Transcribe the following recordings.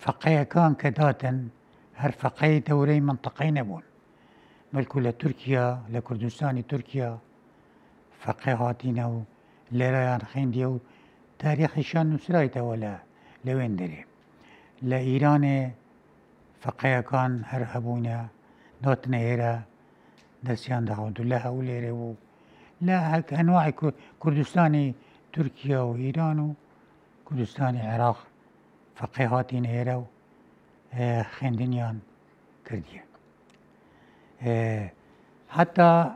فقيه كان كداتن هر فقيه دوري منطقي نبون بلكو لتركيا لكردستان تركيا فقيه هاتينو لريان خينديو تاريخشان نسرايته ولا لوين دري لإيران فقيه كان هر هبونا داتنا هيرا درسيان داود الله وليرو لا هك أنواع كردستاني تركيا وإيران وكردستاني العراق فقيهاتين هيرو خندنيان كردية حتى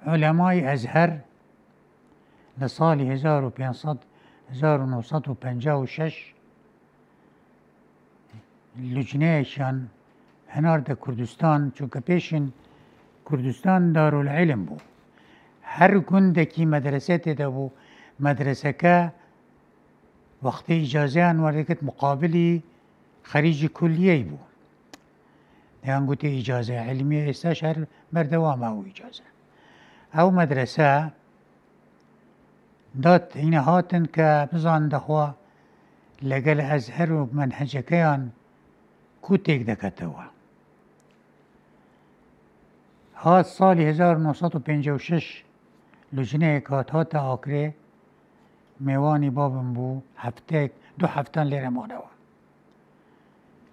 علماء أزهر لصالي 1956 لجنهشان هنارده كردستان چونك پیشن كردستان دارو العلم بو هر گندکی مدرسه ده بو مدرسه که وقت اجازه وردكت مقابلی خريج كلية بو يعني قلت إجازة علمية استشهر بردوام أو إجازة أو مدرسة دات هنا هاتن كبزان دخوا لقل أزهر ومنهج كيان كوتيك دكتوا هات صالي 1956 لجنه كات هات آكري ميواني بابن بو هفتك دو هفتان ليرة مانوا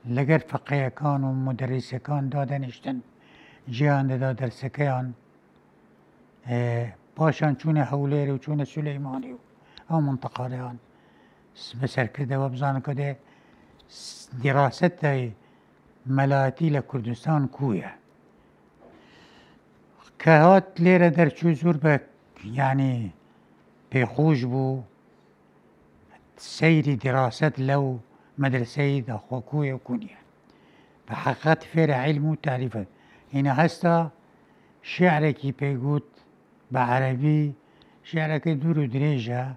لگر فقيه كان ومدرسة كان دادنشتن جيان دا درسكيان باشان چونه هوليري وچونه سليماني او منطقة ديان بسر كده وبزان كده دراستي ملاتي لكردستان كوية كهات ليرة در چوزور بك يعني بيخوش بو سيري دراسات لو مدرسة دا خوكوية وكونية بحقيقة فير علم وتعريفات هنا هستا شعركي بيقود بعربي شعركي دورو دريجة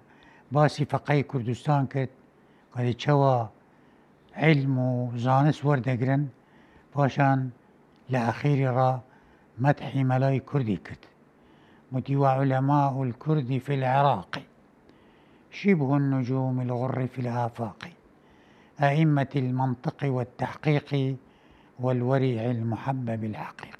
باسي فقيه كردستان كت قد تشوى علم وزانس وردقرن باشان لأخير را مدحي ملاي كردي كت متوى علماء الكرد في العراق شبه النجوم الغر في الآفاق أئمة المنطق والتحقيق والورع المحبب الحقيق